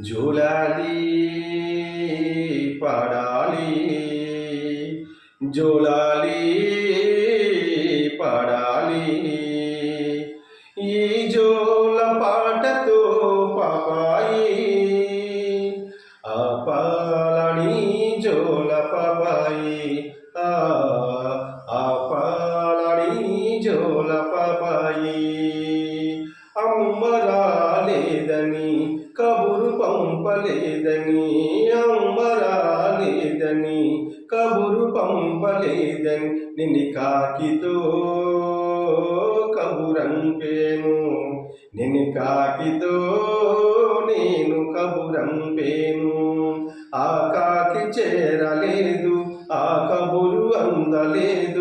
జోలాలి పాడాలి జోలాలి పాడాలి ఈ జోల పాటతో పాపాయి ఆపాలని జోల పాపాయి ఆపాలని జోల పాపాయి అమ్మ రాలేదని కబురు పంపలేదని అమ్మ రాలేదని కబురు పంపలేదని నిన్ను కాకితో కబురంపేను నిన్ను కాకితో నేను కబురంపేను ఆ కాకి చేరలేదు ఆ కబురు అందలేదు